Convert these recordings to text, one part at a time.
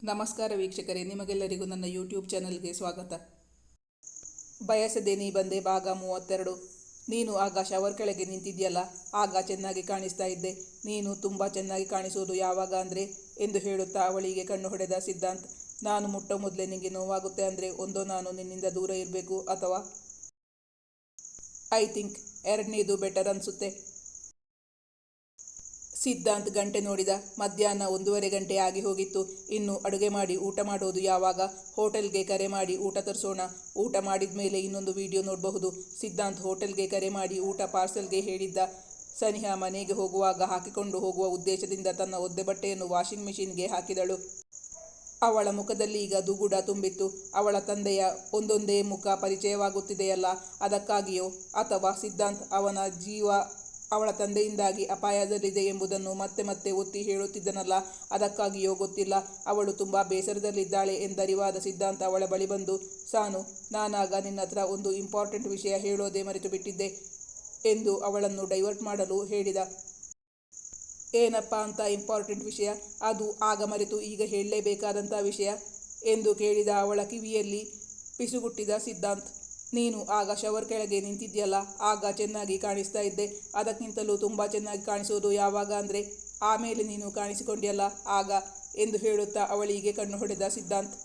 ನಮಸ್ಕಾರ ವೀಕ್ಷಕರೇ, ನಿಮಗೆಲ್ಲರಿಗೂ ನನ್ನ ಯೂಟ್ಯೂಬ್ ಚಾನಲ್ಗೆ ಸ್ವಾಗತ. ಬಯಸದೆ ನೀ ಬಂದೆ ಭಾಗ 32. ನೀನು ಆಗ ಶವರ್ ಕೆಳಗೆ ನಿಂತಿದ್ಯಲ್ಲ, ಆಗ ಚೆನ್ನಾಗಿ ಕಾಣಿಸ್ತಾ ಇದ್ದೆ. ನೀನು ತುಂಬ ಚೆನ್ನಾಗಿ ಕಾಣಿಸೋದು ಯಾವಾಗ ಅಂದರೆ ಎಂದು ಹೇಳುತ್ತಾ ಅವಳಿಗೆ ಕಣ್ಣು ಹೊಡೆದ ಸಿದ್ಧಾಂತ್. ನಾನು ಮುಟ್ಟೋ ಮೊದಲೇ ನಿನಗೆ ನೋವಾಗುತ್ತೆ ಅಂದರೆ ಒಂದೋ ನಾನು ನಿನ್ನಿಂದ ದೂರ ಇರಬೇಕು ಅಥವಾ ಐ ಥಿಂಕ್ ಎರಡನೇದು ಬೆಟರ್ ಅನಿಸುತ್ತೆ. ಸಿದ್ಧಾಂತ್ ಗಂಟೆ ನೋಡಿದ. ಮಧ್ಯಾಹ್ನ 1:30 ಗಂಟೆ ಆಗಿ ಹೋಗಿತ್ತು. ಇನ್ನು ಅಡುಗೆ ಮಾಡಿ ಊಟ ಮಾಡೋದು ಯಾವಾಗ? ಹೋಟೆಲ್ಗೆ ಕರೆ ಮಾಡಿ ಊಟ ತರಿಸೋಣ. ಊಟ ಮಾಡಿದ ಮೇಲೆ ಇನ್ನೊಂದು ವಿಡಿಯೋ ನೋಡಬಹುದು. ಸಿದ್ಧಾಂತ್ ಹೋಟೆಲ್ಗೆ ಕರೆ ಮಾಡಿ ಊಟ ಪಾರ್ಸಲ್ಗೆ ಹೇಳಿದ್ದ. ಸನಿಹಾ ಮನೆಗೆ ಹೋಗುವಾಗ ಹಾಕಿಕೊಂಡು ಹೋಗುವ ಉದ್ದೇಶದಿಂದ ತನ್ನ ಒದ್ದೆ ಬಟ್ಟೆಯನ್ನು ವಾಷಿಂಗ್ ಮಿಷಿನ್ಗೆ ಹಾಕಿದಳು. ಅವಳ ಮುಖದಲ್ಲಿ ಈಗ ದುಗುಡ ತುಂಬಿತ್ತು. ಅವಳ ತಂದೆಯ ಒಂದೊಂದೇ ಮುಖ ಪರಿಚಯವಾಗುತ್ತಿದೆಯಲ್ಲ, ಅದಕ್ಕಾಗಿಯೋ ಅಥವಾ ಸಿದ್ಧಾಂತ್ ಅವನ ಜೀವ ಅವಳ ತಂದೆಯಿಂದಾಗಿ ಅಪಾಯದಲ್ಲಿದೆ ಎಂಬುದನ್ನು ಮತ್ತೆ ಮತ್ತೆ ಒತ್ತಿ ಹೇಳುತ್ತಿದ್ದನಲ್ಲ, ಅದಕ್ಕಾಗಿಯೋ ಗೊತ್ತಿಲ್ಲ. ಅವಳು ತುಂಬ ಬೇಸರದಲ್ಲಿದ್ದಾಳೆ ಎಂದರಿವಾದ ಸಿದ್ಧಾಂತ್ ಅವಳ ಬಳಿ ಬಂದು, ಸಾನು, ನಾನಾಗ ನಿನ್ನತ್ರ ಒಂದು ಇಂಪಾರ್ಟೆಂಟ್ ವಿಷಯ ಹೇಳೋದೇ ಮರೆತು ಬಿಟ್ಟಿದ್ದೆ ಎಂದು ಅವಳನ್ನು ಡೈವರ್ಟ್ ಮಾಡಲು ಹೇಳಿದ. ಏನಪ್ಪ ಅಂತ ಇಂಪಾರ್ಟೆಂಟ್ ವಿಷಯ? ಅದು ಆಗ ಮರೆತು ಈಗ ಹೇಳಲೇಬೇಕಾದಂಥ ವಿಷಯ ಎಂದು ಕೇಳಿದ ಅವಳ ಕಿವಿಯಲ್ಲಿ ಪಿಸುಗುಟ್ಟಿದ ಸಿದ್ಧಾಂತ್. ನೀನು ಆಗ ಶವರ್ ಕೆಳಗೆ ನಿಂತಿದ್ಯಲ್ಲ, ಆಗ ಚೆನ್ನಾಗಿ ಕಾಣಿಸ್ತಾ ಇದ್ದೆ. ಅದಕ್ಕಿಂತಲೂ ತುಂಬ ಚೆನ್ನಾಗಿ ಕಾಣಿಸೋದು ಯಾವಾಗ ಅಂದರೆ ಆಮೇಲೆ ನೀನು ಕಾಣಿಸಿಕೊಂಡ್ಯಲ್ಲ ಆಗ ಎಂದು ಹೇಳುತ್ತಾ ಅವಳಿಗೆ ಕಣ್ಣು ಹೊಡೆದ ಸಿದ್ಧಾಂತ್.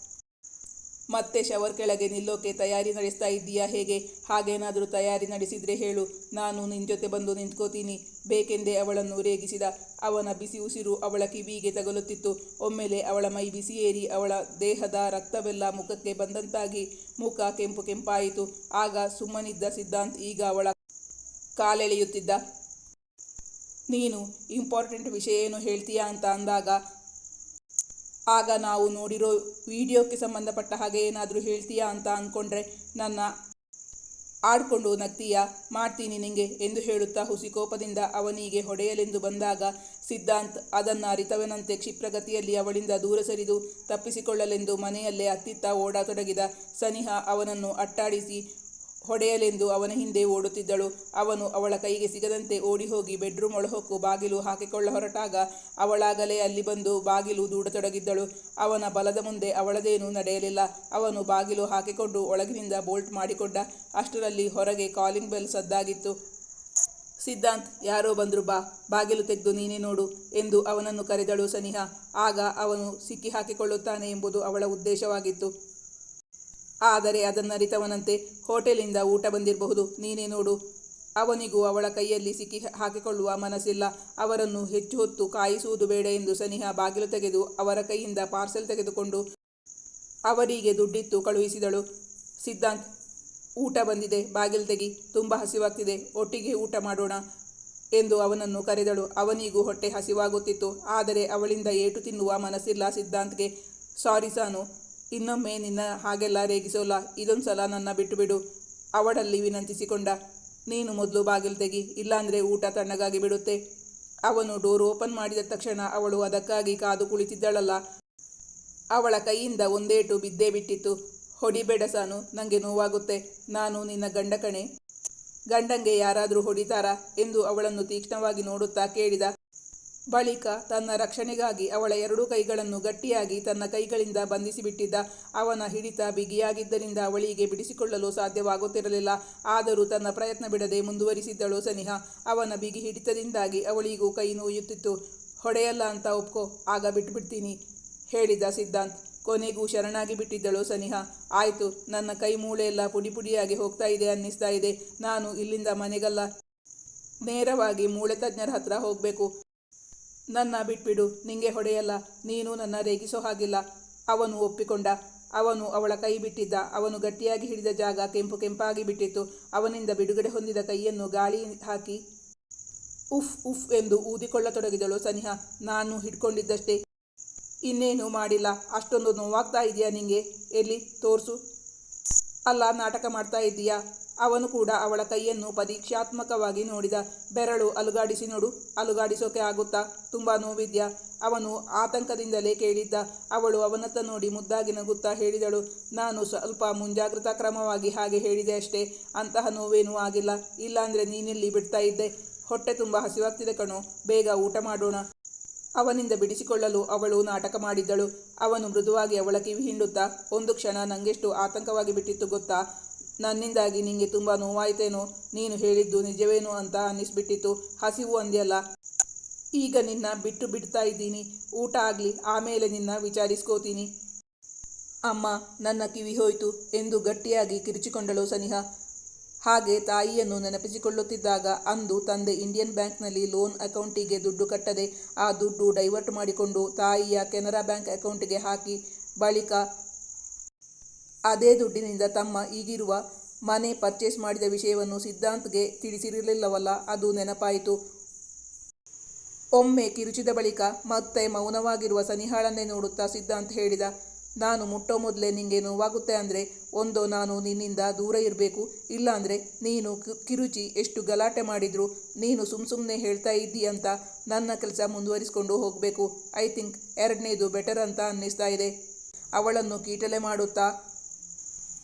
ಮತ್ತೆ ಶವರ್ ಕೆಳಗೆ ನಿಲ್ಲೋಕೆ ತಯಾರಿ ನಡೆಸ್ತಾ ಇದ್ದೀಯಾ ಹೇಗೆ? ಹಾಗೇನಾದರೂ ತಯಾರಿ ನಡೆಸಿದರೆ ಹೇಳು, ನಾನು ನಿನ್ನ ಜೊತೆ ಬಂದು ನಿಂತ್ಕೋತೀನಿ ಬೇಕೆಂದೇ ಅವಳನ್ನು ರೇಗಿಸಿದ. ಅವನ ಬಿಸಿ ಉಸಿರು ಅವಳ ಕಿವಿಗೆ ತಗುಲುತ್ತಿತ್ತು. ಒಮ್ಮೆಲೆ ಅವಳ ಮೈ ಬಿಸಿ ಏರಿ ಅವಳ ದೇಹದ ರಕ್ತವೆಲ್ಲ ಮುಖಕ್ಕೆ ಬಂದಂತಾಗಿ ಮುಖ ಕೆಂಪು ಕೆಂಪಾಯಿತು. ಆಗ ಸುಮ್ಮನಿದ್ದ ಸಿದ್ಧಾಂತ್ ಈಗ ಅವಳ ಕಾಲೆಳೆಯುತ್ತಿದ್ದ. ನೀನು ಇಂಪಾರ್ಟೆಂಟ್ ವಿಷಯ ಏನು ಹೇಳ್ತೀಯಾ ಅಂತ ಅಂದಾಗ, ಆಗ ನಾವು ನೋಡಿರೋ ವಿಡಿಯೋಕ್ಕೆ ಸಂಬಂಧಪಟ್ಟ ಹಾಗೆ ಏನಾದರೂ ಹೇಳ್ತೀಯಾ ಅಂತ ಅಂದ್ಕೊಂಡ್ರೆ ನನ್ನ ಆಡ್ಕೊಂಡು ನಗ್ತೀಯಾ? ಮಾಡ್ತೀನಿ ನಿಂಗೆ ಎಂದು ಹೇಳುತ್ತಾ ಹುಸಿ ಕೋಪದಿಂದ ಅವನಿಗೆ ಹೊಡೆಯಲೆಂದು ಬಂದಾಗ ಸಿದ್ಧಾಂತ್ ಅದನ್ನು ಅರಿತವನಂತೆ ಕ್ಷಿಪ್ರಗತಿಯಲ್ಲಿ ಅವಳಿಂದ ದೂರ ಸರಿದು ತಪ್ಪಿಸಿಕೊಳ್ಳಲೆಂದು ಮನೆಯಲ್ಲೇ ಅತ್ತಿತ್ತ ಓಡತೊಡಗಿದ. ಸನಿಹಾ ಅವನನ್ನು ಅಟ್ಟಾಡಿಸಿ ಹೊಡೆಯಲೆಂದು ಅವನ ಹಿಂದೆ ಓಡುತ್ತಿದ್ದಳು. ಅವನು ಅವಳ ಕೈಗೆ ಸಿಗದಂತೆ ಓಡಿಹೋಗಿ ಬೆಡ್ರೂಮ್ ಒಳಹೊಕ್ಕು ಬಾಗಿಲು ಹಾಕಿಕೊಳ್ಳ ಹೊರಟಾಗ ಅವಳಾಗಲೇ ಅಲ್ಲಿ ಬಂದು ಬಾಗಿಲು ದೂಡತೊಡಗಿದ್ದಳು. ಅವನ ಬಲದ ಮುಂದೆ ಅವಳದೇನೂ ನಡೆಯಲಿಲ್ಲ. ಅವನು ಬಾಗಿಲು ಹಾಕಿಕೊಂಡು ಒಳಗಿನಿಂದ ಬೋಲ್ಟ್ ಮಾಡಿಕೊಂಡ. ಅಷ್ಟರಲ್ಲಿ ಹೊರಗೆ ಕಾಲಿಂಗ್ ಬೆಲ್ ಸದ್ದಾಗಿತ್ತು. ಸಿದ್ಧಾಂತ್, ಯಾರೋ ಬಂದ್ರು, ಬಾ, ಬಾಗಿಲು ತೆಗೆದು ನೀನೇ ನೋಡು ಎಂದು ಅವನನ್ನು ಕರೆದಳು ಸನಿಹಾ. ಆಗ ಅವನು ಸಿಕ್ಕಿ ಹಾಕಿಕೊಳ್ಳುತ್ತಾನೆ ಎಂಬುದು ಅವಳ ಉದ್ದೇಶವಾಗಿತ್ತು. ಆದರೆ ಅದನ್ನರಿತವನಂತೆ, ಹೋಟೆಲಿಂದ ಊಟ ಬಂದಿರಬಹುದು, ನೀನೇ ನೋಡು. ಅವನಿಗೂ ಅವಳ ಕೈಯಲ್ಲಿ ಸಿಕ್ಕಿ ಹಾಕಿಕೊಳ್ಳುವ ಮನಸ್ಸಿಲ್ಲ. ಅವರನ್ನು ಹೆಚ್ಚು ಹೊತ್ತು ಕಾಯಿಸುವುದು ಬೇಡ ಎಂದು ಸನಿಹಾ ಬಾಗಿಲು ತೆಗೆದು ಅವರ ಕೈಯಿಂದ ಪಾರ್ಸೆಲ್ ತೆಗೆದುಕೊಂಡು ಅವರಿಗೆ ದುಡ್ಡಿತ್ತು ಕಳುಹಿಸಿದಳು. ಸಿದ್ಧಾಂತ್, ಊಟ ಬಂದಿದೆ, ಬಾಗಿಲು ತೆಗಿ, ತುಂಬ ಹಸಿವಾಗ್ತಿದೆ, ಒಟ್ಟಿಗೆ ಊಟ ಮಾಡೋಣ ಎಂದು ಅವನನ್ನು ಕರೆದಳು. ಅವನಿಗೂ ಹೊಟ್ಟೆ ಹಸಿವಾಗುತ್ತಿತ್ತು. ಆದರೆ ಅವಳಿಂದ ಏಟು ತಿನ್ನುವ ಮನಸ್ಸಿಲ್ಲ ಸಿದ್ಧಾಂತ್ಗೆ. ಸಾರಿ ಸಾನು, ಇನ್ನೊಮ್ಮೆ ನಿನ್ನ ಹಾಗೆಲ್ಲ ರೇಗಿಸೋಲ್ಲ, ಇದೊಂದು ಸಲ ನನ್ನ ಬಿಟ್ಟು ಬಿಡು ಅವಳಲ್ಲಿ ವಿನಂತಿಸಿಕೊಂಡ. ನೀನು ಮೊದಲು ಬಾಗಿಲು ತೆಗಿ, ಇಲ್ಲಾಂದರೆ ಊಟ ತಣ್ಣಗಾಗಿ ಬಿಡುತ್ತೆ. ಅವನು ಡೋರ್ ಓಪನ್ ಮಾಡಿದ ತಕ್ಷಣ ಅವಳು ಅದಕ್ಕಾಗಿ ಕಾದು ಕುಳಿತಿದ್ದಳಲ್ಲ, ಅವಳ ಕೈಯಿಂದ ಒಂದೇಟು ಬಿದ್ದೇ ಬಿಟ್ಟಿತ್ತು. ಹೊಡಿಬೇಡ ಸಾನು, ನನಗೆ ನೋವಾಗುತ್ತೆ, ನಾನು ನಿನ್ನ ಗಂಡ ಕಣೆ. ಗಂಡಂಗೆ ಯಾರಾದರೂ ಹೊಡಿತಾರಾ ಎಂದು ಅವಳನ್ನು ತೀಕ್ಷ್ಣವಾಗಿ ನೋಡುತ್ತಾ ಕೇಳಿದ. ಬಳಿಕ ತನ್ನ ರಕ್ಷಣೆಗಾಗಿ ಅವಳ ಎರಡೂ ಕೈಗಳನ್ನು ಗಟ್ಟಿಯಾಗಿ ತನ್ನ ಕೈಗಳಿಂದ ಬಂಧಿಸಿಬಿಟ್ಟಿದ್ದ. ಅವನ ಹಿಡಿತ ಬಿಗಿಯಾಗಿದ್ದರಿಂದ ಅವಳಿಗೆ ಬಿಡಿಸಿಕೊಳ್ಳಲು ಸಾಧ್ಯವಾಗುತ್ತಿರಲಿಲ್ಲ. ಆದರೂ ತನ್ನ ಪ್ರಯತ್ನ ಬಿಡದೆ ಮುಂದುವರಿಸಿದ್ದಳು ಸನಿಹಾ. ಅವನ ಬಿಗಿ ಹಿಡಿತದಿಂದಾಗಿ ಅವಳಿಗೂ ಕೈ ನೋಯುತ್ತಿತ್ತು. ಹೊಡೆಯಲ್ಲ ಅಂತ ಒಪ್ಕೋ, ಆಗ ಬಿಟ್ಬಿಡ್ತೀನಿ ಹೇಳಿದ ಸಿದ್ಧಾಂತ್. ಕೊನೆಗೂ ಶರಣಾಗಿ ಬಿಟ್ಟಿದ್ದಳು ಸನಿಹಾ. ಆಯಿತು, ನನ್ನ ಕೈ ಮೂಳೆಯೆಲ್ಲ ಪುಡಿ ಪುಡಿಯಾಗಿ ಹೋಗ್ತಾ ಇದೆ ಅನ್ನಿಸ್ತಾ ಇದೆ. ನಾನು ಇಲ್ಲಿಂದ ಮನೆಗಲ್ಲ, ನೇರವಾಗಿ ಮೂಳೆ ತಜ್ಞರ ಹತ್ರ ಹೋಗಬೇಕು. ನನ್ನ ಬಿಟ್ಬಿಡು, ನಿಂಗೆ ಹೊಡೆಯಲ್ಲ, ನೀನು ನನ್ನ ರೇಗಿಸೋ ಹಾಗಿಲ್ಲ. ಅವನು ಒಪ್ಪಿಕೊಂಡ. ಅವನು ಅವಳ ಕೈ ಬಿಟ್ಟಿದ್ದ. ಅವನು ಗಟ್ಟಿಯಾಗಿ ಹಿಡಿದ ಜಾಗ ಕೆಂಪು ಕೆಂಪಾಗಿ ಬಿಟ್ಟಿತ್ತು. ಅವನಿಂದ ಬಿಡುಗಡೆ ಹೊಂದಿದ ಕೈಯನ್ನು ಗಾಳಿ ಹಾಕಿ ಉಫ್ ಉಫ್ ಎಂದು ಊದಿಕೊಳ್ಳತೊಡಗಿದಳು ಸನಿಹಾ. ನಾನು ಹಿಡ್ಕೊಂಡಿದ್ದಷ್ಟೇ, ಇನ್ನೇನು ಮಾಡಿಲ್ಲ. ಅಷ್ಟೊಂದು ನೋವಾಗ್ತಾ ಇದೆಯಾ ನಿಂಗೆ? ಎಲ್ಲಿ ತೋರಿಸು. ಅಲ್ಲ, ನಾಟಕ ಮಾಡ್ತಾ ಇದ್ದೀಯಾ? ಅವನು ಕೂಡ ಅವಳ ಕೈಯನ್ನು ಪರೀಕ್ಷಾತ್ಮಕವಾಗಿ ನೋಡಿದ. ಬೆರಳು ಅಲುಗಾಡಿಸಿ ನೋಡು. ಅಲುಗಾಡಿಸೋಕೆ ಆಗುತ್ತಾ? ತುಂಬ ನೋವಿದ್ಯಾ? ಅವನು ಆತಂಕದಿಂದಲೇ ಕೇಳಿದ್ದ. ಅವಳು ಅವನತ್ತ ನೋಡಿ ಮುದ್ದಾಗಿ ನಗುತ್ತಾ ಹೇಳಿದಳು, ನಾನು ಸ್ವಲ್ಪ ಮುಂಜಾಗ್ರತಾ ಕ್ರಮವಾಗಿ ಹಾಗೆ ಹೇಳಿದೆ ಅಷ್ಟೇ, ಅಂತಹ ನೋವೇನೂ ಆಗಿಲ್ಲ. ಇಲ್ಲಾಂದರೆ ನೀನೆಲ್ಲಿ ಬಿಡ್ತಾ ಇದ್ದೆ? ಹೊಟ್ಟೆ ತುಂಬ ಹಸಿವಾಗ್ತಿದೆ ಕಣೋ, ಬೇಗ ಊಟ ಮಾಡೋಣ. ಅವನಿಂದ ಬಿಡಿಸಿಕೊಳ್ಳಲು ಅವಳು ನಾಟಕ ಮಾಡಿದ್ದಳು. ಅವನು ಮೃದುವಾಗಿ ಅವಳ ಕಿವಿ ಹಿಂಡುತ್ತಾ, ಒಂದು ಕ್ಷಣ ನಂಗೆಷ್ಟು ಆತಂಕವಾಗಿ ಬಿಟ್ಟಿತ್ತು ಗೊತ್ತಾ? ನನ್ನಿಂದಾಗಿ ನಿಂಗೆ ತುಂಬ ನೋವಾಯ್ತೇನೋ? ನೀನು ಹೇಳಿದ್ದು ನಿಜವೇನೋ ಅಂತ ಅನ್ನಿಸ್ಬಿಟ್ಟಿತ್ತು. ಹಸಿವು ಅಂದ್ಯಲ್ಲ, ಈಗ ನಿನ್ನ ಬಿಟ್ಟು ಬಿಡ್ತಾ ಇದ್ದೀನಿ. ಊಟ ಆಗಲಿ, ಆಮೇಲೆ ನಿನ್ನ ವಿಚಾರಿಸ್ಕೋತೀನಿ. ಅಮ್ಮ, ನನ್ನ ಕಿವಿ ಹೋಯ್ತು ಎಂದು ಗಟ್ಟಿಯಾಗಿ ಕಿರಿಚಿಕೊಂಡಳು ಸನಿಹಾ. ಹಾಗೆ ತಾಯಿಯನ್ನು ನೆನಪಿಸಿಕೊಳ್ಳುತ್ತಿದ್ದಾಗ ಅಂದು ತಂದೆ ಇಂಡಿಯನ್ ಬ್ಯಾಂಕ್ನಲ್ಲಿ ಲೋನ್ ಅಕೌಂಟಿಗೆ ದುಡ್ಡು ಕಟ್ಟದೆ ಆ ದುಡ್ಡು ಡೈವರ್ಟ್ ಮಾಡಿಕೊಂಡು ತಾಯಿಯ ಕೆನರಾ ಬ್ಯಾಂಕ್ ಅಕೌಂಟಿಗೆ ಹಾಕಿ ಬಳಿಕ ಅದೇ ದುಡ್ಡಿನಿಂದ ತಮ್ಮ ಈಗಿರುವ ಮನೆ ಪರ್ಚೇಸ್ ಮಾಡಿದ ವಿಷಯವನ್ನು ಸಿದ್ಧಾಂತ್ಗೆ ತಿಳಿಸಿರಲಿಲ್ಲವಲ್ಲ, ಅದು ನೆನಪಾಯಿತು. ಒಮ್ಮೆ ಕಿರುಚಿದ ಬಳಿಕ ಮತ್ತೆ ಮೌನವಾಗಿರುವ ಸನಿಹಾಳನ್ನೇ ನೋಡುತ್ತಾ ಸಿದ್ಧಾಂತ್ ಹೇಳಿದ, ನಾನು ಮುಟ್ಟೋ ಮೊದಲೇ ನಿಂಗೆ ನೋವಾಗುತ್ತೆ ಅಂದರೆ ಒಂದೋ ನಾನು ನಿನ್ನಿಂದ ದೂರ ಇರಬೇಕು, ಇಲ್ಲಾಂದರೆ ನೀನು ಕಿರುಚಿ ಎಷ್ಟು ಗಲಾಟೆ ಮಾಡಿದ್ರು ನೀನು ಸುಮ್ಮನೆ ಹೇಳ್ತಾ ಇದ್ದಿ ಅಂತ ನನ್ನ ಕೆಲಸ ಮುಂದುವರಿಸ್ಕೊಂಡು ಹೋಗಬೇಕು. ಐ ಥಿಂಕ್ ಎರಡನೇದು ಬೆಟರ್ ಅಂತ ಅನ್ನಿಸ್ತಾ ಇದೆ. ಅವಳನ್ನು ಕೀಟಲೆ ಮಾಡುತ್ತಾ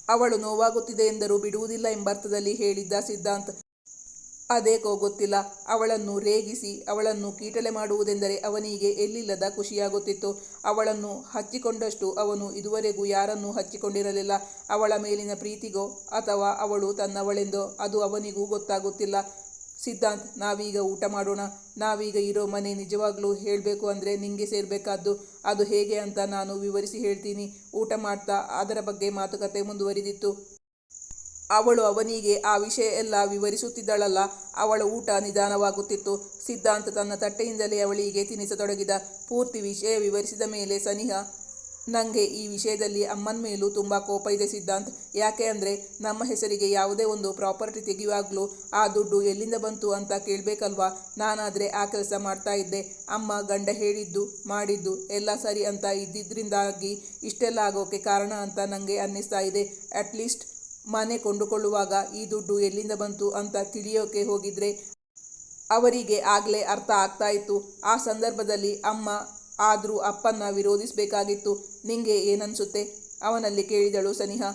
ಅವಳು ನೋವಾಗುತ್ತಿದೆ ಎಂದರೂ ಬಿಡುವುದಿಲ್ಲ ಎಂಬರ್ಥದಲ್ಲಿ ಹೇಳಿದ್ದ ಸಿದ್ಧಾಂತ್. ಅದೇಕೋ ಗೊತ್ತಿಲ್ಲ, ಅವಳನ್ನು ರೇಗಿಸಿ ಅವಳನ್ನು ಕೀಟಲೆ ಮಾಡುವುದೆಂದರೆ ಅವನಿಗೆ ಎಲ್ಲಿಲ್ಲದ ಖುಷಿಯಾಗುತ್ತಿತ್ತು. ಅವಳನ್ನು ಹಚ್ಚಿಕೊಂಡಷ್ಟು ಅವನು ಇದುವರೆಗೂ ಯಾರನ್ನೂ ಹಚ್ಚಿಕೊಂಡಿರಲಿಲ್ಲ. ಅವಳ ಮೇಲಿನ ಪ್ರೀತಿಗೋ ಅಥವಾ ಅವಳು ತನ್ನವಳೆಂದೋ ಅದು ಅವನಿಗೂ ಗೊತ್ತಾಗುತ್ತಿಲ್ಲ. ಸಿದ್ಧಾಂತ್, ನಾವೀಗ ಊಟ ಮಾಡೋಣ. ನಾವೀಗ ಇರೋ ಮನೆ ನಿಜವಾಗ್ಲೂ ಹೇಳಬೇಕು ಅಂದರೆ ನಿಂಗೆ ಸೇರಬೇಕಾದ್ದು. ಅದು ಹೇಗೆ ಅಂತ ನಾನು ವಿವರಿಸಿ ಹೇಳ್ತೀನಿ. ಊಟ ಮಾಡ್ತಾ ಅದರ ಬಗ್ಗೆ ಮಾತುಕತೆ ಮುಂದುವರಿದಿತ್ತು. ಅವಳು ಅವನಿಗೆ ಆ ವಿಷಯ ಎಲ್ಲ ವಿವರಿಸುತ್ತಿದ್ದಳಲ್ಲ, ಅವಳ ಊಟ ನಿಧಾನವಾಗುತ್ತಿತ್ತು. ಸಿದ್ಧಾಂತ್ ತನ್ನ ತಟ್ಟೆಯಿಂದಲೇ ಅವಳಿಗೆ ತಿನ್ನಿಸತೊಡಗಿದ. ಪೂರ್ತಿ ವಿಷಯ ವಿವರಿಸಿದ ಮೇಲೆ ಸನಿಹಾ, ನನಗೆ ಈ ವಿಷಯದಲ್ಲಿ ಅಮ್ಮನ ಮೇಲೂ ತುಂಬ ಕೋಪ ಇದೆ ಸಿದ್ಧಾಂತ್. ಯಾಕೆ ಅಂದರೆ ನಮ್ಮ ಹೆಸರಿಗೆ ಯಾವುದೇ ಒಂದು ಪ್ರಾಪರ್ಟಿ ತೆಗೆಯುವಾಗಲೂ ಆ ದುಡ್ಡು ಎಲ್ಲಿಂದ ಬಂತು ಅಂತ ಕೇಳಬೇಕಲ್ವಾ? ನಾನಾದರೆ ಆ ಕೆಲಸ ಮಾಡ್ತಾ ಇದ್ದೆ. ಅಮ್ಮ ಗಂಡ ಹೇಳಿದ್ದು ಮಾಡಿದ್ದು ಎಲ್ಲ ಸರಿ ಅಂತ ಇದ್ದಿದ್ದರಿಂದಾಗಿ ಇಷ್ಟೆಲ್ಲ ಆಗೋಕ್ಕೆ ಕಾರಣ ಅಂತ ನನಗೆ ಅನ್ನಿಸ್ತಾ ಇದೆ. ಅಟ್ಲೀಸ್ಟ್ ಮನೆ ಕೊಂಡುಕೊಳ್ಳುವಾಗ ಈ ದುಡ್ಡು ಎಲ್ಲಿಂದ ಬಂತು ಅಂತ ತಿಳಿಯೋಕೆ ಹೋಗಿದ್ರೆ ಅವರಿಗೆ ಆಗಲೇ ಅರ್ಥ ಆಗ್ತಾ ಇತ್ತು. ಆ ಸಂದರ್ಭದಲ್ಲಿ ಅಮ್ಮ ಆದರೂ ಅಪ್ಪನ್ನ ವಿರೋಧಿಸಬೇಕಾಗಿತ್ತು. ನಿಂಗೆ ಏನನ್ಸುತ್ತೆ? ಅವನಲ್ಲಿ ಕೇಳಿದಳು ಸನಿಹಾ.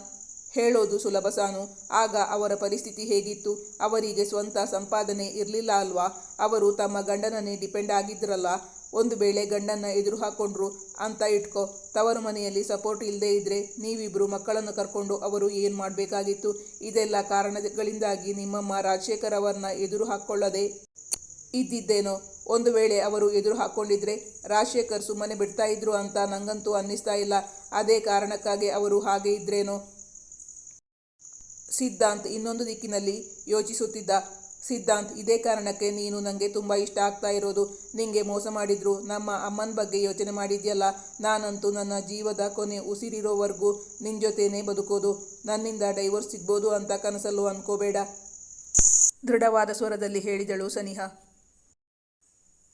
ಹೇಳೋದು ಸುಲಭ ಸಾನು. ಆಗ ಅವರ ಪರಿಸ್ಥಿತಿ ಹೇಗಿತ್ತು? ಅವರಿಗೆ ಸ್ವಂತ ಸಂಪಾದನೆ ಇರಲಿಲ್ಲ ಅಲ್ವಾ? ಅವರು ತಮ್ಮ ಗಂಡನನ್ನೇ ಡಿಪೆಂಡ್ ಆಗಿದ್ರಲ್ಲ. ಒಂದು ವೇಳೆ ಗಂಡನ್ನ ಎದುರು ಹಾಕ್ಕೊಂಡ್ರು ಅಂತ ಇಟ್ಕೋ, ತವರು ಮನೆಯಲ್ಲಿ ಸಪೋರ್ಟ್ ಇಲ್ಲದೆ ಇದ್ದರೆ ನೀವಿಬ್ಬರು ಮಕ್ಕಳನ್ನು ಕರ್ಕೊಂಡು ಅವರು ಏನು ಮಾಡಬೇಕಾಗಿತ್ತು? ಇದೆಲ್ಲ ಕಾರಣಗಳಿಂದಾಗಿ ನಿಮ್ಮಮ್ಮ ರಾಜಶೇಖರ್ ಅವರನ್ನ ಎದುರು ಹಾಕ್ಕೊಳ್ಳದೆ ಇದ್ದಿದ್ದೇನೋ? ಒಂದು ವೇಳೆ ಅವರು ಎದುರು ಹಾಕ್ಕೊಂಡಿದ್ರೆ ರಾಜಶೇಖರ್ ಸುಮ್ಮನೆ ಬಿಡ್ತಾ ಇದ್ರು ಅಂತ ನಂಗಂತೂ ಅನ್ನಿಸ್ತಾ ಇಲ್ಲ. ಅದೇ ಕಾರಣಕ್ಕಾಗಿ ಅವರು ಹಾಗೆ ಇದ್ರೇನೋ? ಸಿದ್ಧಾಂತ್ ಇನ್ನೊಂದು ದಿಕ್ಕಿನಲ್ಲಿ ಯೋಚಿಸುತ್ತಿದ್ದ. ಸಿದ್ಧಾಂತ್, ಇದೇ ಕಾರಣಕ್ಕೆ ನೀನು ನನಗೆ ತುಂಬ ಇಷ್ಟ ಆಗ್ತಾ ಇರೋದು. ನಿಂಗೆ ಮೋಸ ಮಾಡಿದ್ರು ನಮ್ಮ ಅಮ್ಮನ ಬಗ್ಗೆ ಯೋಚನೆ ಮಾಡಿದ್ಯಲ್ಲ. ನಾನಂತೂ ನನ್ನ ಜೀವದ ಕೊನೆ ಉಸಿರಿರೋವರೆಗೂ ನಿನ್ನ ಜೊತೆನೇ ಬದುಕೋದು. ನನ್ನಿಂದ ಡೈವೋರ್ಸ್ ಸಿಗ್ಬೋದು ಅಂತ ಕನಸಲ್ಲೂ ಅನ್ಕೋಬೇಡ, ದೃಢವಾದ ಸ್ವರದಲ್ಲಿ ಹೇಳಿದಳು ಸನಿಹಾ.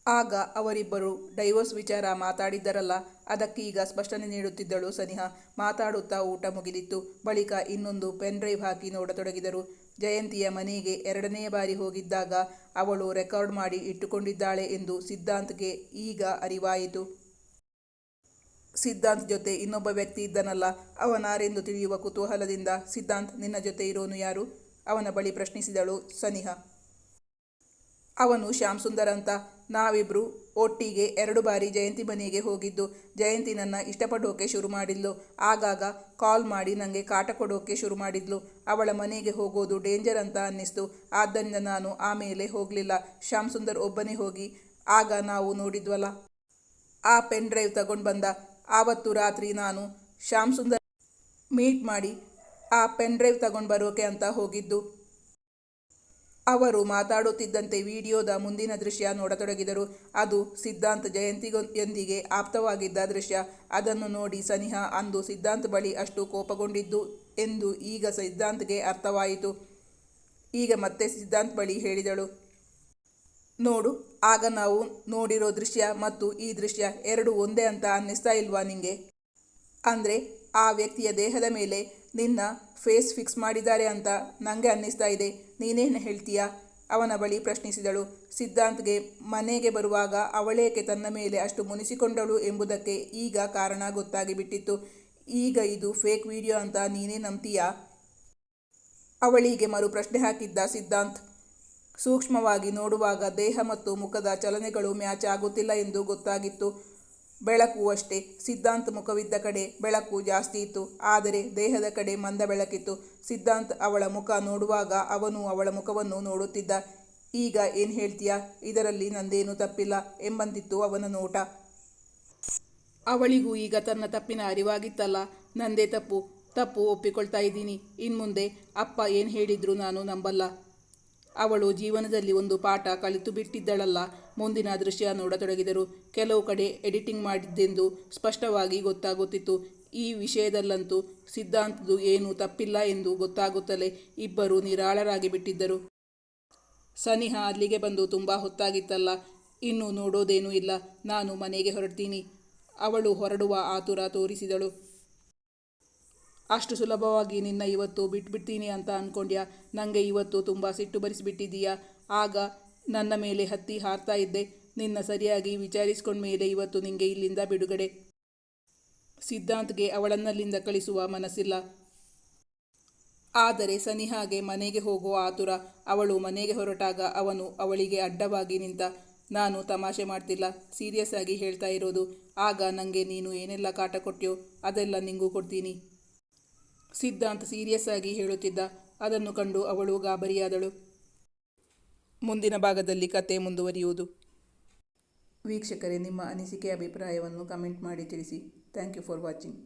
ಆಗ ಅವರಿಬ್ಬರು ಡೈವೋರ್ಸ್ ವಿಚಾರ ಮಾತಾಡಿದ್ದರಲ್ಲ, ಅದಕ್ಕೆ ಈಗ ಸ್ಪಷ್ಟನೆ ನೀಡುತ್ತಿದ್ದಳು ಸನಿಹಾ. ಮಾತಾಡುತ್ತಾ ಊಟ ಮುಗಿದಿತ್ತು. ಬಳಿಕ ಇನ್ನೊಂದು ಪೆನ್ ಡ್ರೈವ್ ಹಾಕಿ ನೋಡತೊಡಗಿದರು. ಜಯಂತಿಯ ಮನೆಗೆ ಎರಡನೆಯ ಬಾರಿ ಹೋಗಿದ್ದಾಗ ಅವಳು ರೆಕಾರ್ಡ್ ಮಾಡಿ ಇಟ್ಟುಕೊಂಡಿದ್ದಾಳೆ ಎಂದು ಸಿದ್ಧಾಂತ್ಗೆ ಈಗ ಅರಿವಾಯಿತು. ಸಿದ್ಧಾಂತ್ ಜೊತೆ ಇನ್ನೊಬ್ಬ ವ್ಯಕ್ತಿ ಇದ್ದನಲ್ಲ, ಅವನಾರೆಂದು ತಿಳಿಯುವ ಕುತೂಹಲದಿಂದ, ಸಿದ್ಧಾಂತ್, ನಿನ್ನ ಜೊತೆ ಇರೋನು ಯಾರು? ಅವನ ಬಳಿ ಪ್ರಶ್ನಿಸಿದಳು ಸನಿಹಾ. ಅವನು ಶ್ಯಾಮ್ ಸುಂದರ್ ಅಂತ. ನಾವಿಬ್ರು ಒಟ್ಟಿಗೆ 2 ಬಾರಿ ಜಯಂತಿ ಮನೆಗೆ ಹೋಗಿದ್ದು. ಜಯಂತಿ ನನ್ನ ಇಷ್ಟಪಡೋಕೆ ಶುರು ಮಾಡಿದ್ಲು. ಆಗಾಗ ಕಾಲ್ ಮಾಡಿ ನನಗೆ ಕಾಟ ಕೊಡೋಕೆ ಶುರು ಮಾಡಿದ್ಲು. ಅವಳ ಮನೆಗೆ ಹೋಗೋದು ಡೇಂಜರ್ ಅಂತ ಅನ್ನಿಸ್ತು. ಆದ್ದರಿಂದ ನಾನು ಆಮೇಲೆ ಹೋಗಲಿಲ್ಲ. ಶ್ಯಾಮ್ ಸುಂದರ್ ಒಬ್ಬನೇ ಹೋಗಿ ಆಗ ನಾವು ನೋಡಿದ್ವಲ್ಲ ಆ ಪೆನ್ ಡ್ರೈವ್ ತಗೊಂಡು ಬಂದ. ಆವತ್ತು ರಾತ್ರಿ ನಾನು ಶ್ಯಾಮ್ ಸುಂದರ್ ಮೀಟ್ ಮಾಡಿ ಆ ಪೆನ್ ಡ್ರೈವ್ ತಗೊಂಡು ಬರೋಕೆ ಅಂತ ಹೋಗಿದ್ದು. ಅವರು ಮಾತಾಡುತ್ತಿದ್ದಂತೆ ವಿಡಿಯೋದ ಮುಂದಿನ ದೃಶ್ಯ ನೋಡತೊಡಗಿದರು. ಅದು ಸಿದ್ಧಾಂತ್ ಜಯಂತಿಯೊಂದಿಗೆ ಆಪ್ತವಾಗಿದ್ದ ದೃಶ್ಯ. ಅದನ್ನು ನೋಡಿ ಸನಿಹಾ ಅಂದು ಸಿದ್ಧಾಂತ್ ಬಳಿ ಅಷ್ಟು ಕೋಪಗೊಂಡಿದ್ದು ಎಂದು ಈಗ ಸಿದ್ಧಾಂತ್ಗೆ ಅರ್ಥವಾಯಿತು. ಈಗ ಮತ್ತೆ ಸಿದ್ಧಾಂತ್ ಬಳಿ ಹೇಳಿದಳು, ನೋಡು, ಆಗ ನಾವು ನೋಡಿರೋ ದೃಶ್ಯ ಮತ್ತು ಈ ದೃಶ್ಯ ಎರಡು ಒಂದೇ ಅಂತ ಅನ್ನಿಸ್ತಾ ಇಲ್ವಾ ನಿಂಗೆ? ಅಂದರೆ ಆ ವ್ಯಕ್ತಿಯ ದೇಹದ ಮೇಲೆ ನಿನ್ನ ಫೇಸ್ ಫಿಕ್ಸ್ ಮಾಡಿದ್ದಾರೆ ಅಂತ ನನಗೆ ಅನ್ನಿಸ್ತಾ ಇದೆ. ನೀನೇನು ಹೇಳ್ತೀಯಾ? ಅವನ ಬಳಿ ಪ್ರಶ್ನಿಸಿದಳು. ಸಿದ್ಧಾಂತ್ಗೆ ಮನೆಗೆ ಬರುವಾಗ ಅವಳೇಕೆ ತನ್ನ ಮೇಲೆ ಅಷ್ಟು ಮುನಿಸಿಕೊಂಡಳು ಎಂಬುದಕ್ಕೆ ಈಗ ಕಾರಣ ಗೊತ್ತಾಗಿ ಬಿಟ್ಟಿತ್ತು. ಈಗ ಇದು ಫೇಕ್ ವಿಡಿಯೋ ಅಂತ ನೀನೇ ನಂಬ್ತೀಯಾ? ಅವಳಿಗೆ ಮರು ಪ್ರಶ್ನೆ ಹಾಕಿದ್ದ ಸಿದ್ಧಾಂತ್. ಸೂಕ್ಷ್ಮವಾಗಿ ನೋಡುವಾಗ ದೇಹ ಮತ್ತು ಮುಖದ ಚಲನೆಗಳು ಮ್ಯಾಚ್ ಆಗುತ್ತಿಲ್ಲ ಎಂದು ಗೊತ್ತಾಗಿತ್ತು. ಬೆಳಕು ಅಷ್ಟೇ. ಸಿದ್ಧಾಂತ್ ಮುಖವಿದ್ದ ಕಡೆ ಬೆಳಕು ಜಾಸ್ತಿ ಇತ್ತು, ಆದರೆ ದೇಹದ ಕಡೆ ಮಂದ ಬೆಳಕಿತ್ತು. ಸಿದ್ಧಾಂತ್ ಅವಳ ಮುಖ ನೋಡುವಾಗ ಅವನು ಅವಳ ಮುಖವನ್ನು ನೋಡುತ್ತಿದ್ದ. ಈಗ ಏನು ಹೇಳ್ತೀಯಾ, ಇದರಲ್ಲಿ ನಂದೇನು ತಪ್ಪಿಲ್ಲ ಎಂಬಂತಿತ್ತು ಅವನ ನೋಟ. ಅವಳಿಗೂ ಈಗ ತನ್ನ ತಪ್ಪಿನ ಅರಿವಾಗಿತ್ತಲ್ಲ. ನಂದೇ ತಪ್ಪು ಒಪ್ಪಿಕೊಳ್ತಾ ಇದ್ದೀನಿ. ಇನ್ಮುಂದೆ ಅಪ್ಪ ಏನು ಹೇಳಿದ್ರು ನಾನು ನಂಬಲ್ಲ. ಅವಳು ಜೀವನದಲ್ಲಿ ಒಂದು ಪಾಠ ಕಲಿತು ಬಿಟ್ಟಿದ್ದಳಲ್ಲ. ಮುಂದಿನ ದೃಶ್ಯ ನೋಡತೊಡಗಿದರು. ಕೆಲವು ಕಡೆ ಎಡಿಟಿಂಗ್ ಮಾಡಿದ್ದೆಂದು ಸ್ಪಷ್ಟವಾಗಿ ಗೊತ್ತಾಗುತ್ತಿತ್ತು. ಈ ವಿಷಯದಲ್ಲಂತೂ ಸಿದ್ಧಾಂತದ್ದು ಏನೂ ತಪ್ಪಿಲ್ಲ ಎಂದು ಗೊತ್ತಾಗುತ್ತಲೇ ಇಬ್ಬರೂ ನಿರಾಳರಾಗಿ ಬಿಟ್ಟಿದ್ದರು. ಸನಿಹಾ ಅಲ್ಲಿಗೆ ಬಂದು ತುಂಬ ಹೊತ್ತಾಗಿತ್ತಲ್ಲ, ಇನ್ನು ನೋಡೋದೇನೂ ಇಲ್ಲ, ನಾನು ಮನೆಗೆ ಹೊರಡ್ತೀನಿ. ಅವಳು ಹೊರಡುವ ಆತುರ ತೋರಿಸಿದಳು. ಅಷ್ಟು ಸುಲಭವಾಗಿ ನಿನ್ನ ಇವತ್ತು ಬಿಟ್ಬಿಡ್ತೀನಿ ಅಂತ ಅಂದ್ಕೊಂಡ್ಯಾ? ನನಗೆ ಇವತ್ತು ತುಂಬ ಸಿಟ್ಟು ಬರಿಸಿಬಿಟ್ಟಿದ್ದೀಯಾ. ಆಗ ನನ್ನ ಮೇಲೆ ಹತ್ತಿ ಹಾರ್ತಾ ಇದ್ದೆ. ನಿನ್ನ ಸರಿಯಾಗಿ ವಿಚಾರಿಸ್ಕೊಂಡ್ಮೇಲೆ ಇವತ್ತು ನಿಂಗೆ ಇಲ್ಲಿಂದ ಬಿಡುಗಡೆ. ಸಿದ್ಧಾಂತ್ಗೆ ಅವಳನ್ನಲ್ಲಿಂದ ಕಳಿಸುವ ಮನಸ್ಸಿಲ್ಲ. ಆದರೆ ಸನಿಹಾಗೆ ಮನೆಗೆ ಹೋಗೋ ಆತುರ. ಅವಳು ಮನೆಗೆ ಹೊರಟಾಗ ಅವನು ಅವಳಿಗೆ ಅಡ್ಡವಾಗಿ ನಿಂತ. ನಾನು ತಮಾಷೆ ಮಾಡ್ತಿಲ್ಲ, ಸೀರಿಯಸ್ ಆಗಿ ಹೇಳ್ತಾ ಇರೋದು. ಆಗ ನನಗೆ ನೀನು ಏನೆಲ್ಲ ಕಾಟ ಕೊಟ್ಯೋ ಅದೆಲ್ಲ ನಿಂಗೂ ಕೊಡ್ತೀನಿ. ಸಿದ್ಧಾಂತ್ ಸೀರಿಯಸ್ ಆಗಿ ಹೇಳುತ್ತಿದ್ದ. ಅದನ್ನು ಕಂಡು ಅವಳು ಗಾಬರಿಯಾದಳು. ಮುಂದಿನ ಭಾಗದಲ್ಲಿ ಕತೆ ಮುಂದುವರಿಯುವುದು. ವೀಕ್ಷಕರೇ, ನಿಮ್ಮ ಅನಿಸಿಕೆ ಅಭಿಪ್ರಾಯವನ್ನು ಕಮೆಂಟ್ ಮಾಡಿ ತಿಳಿಸಿ. Thank you for watching.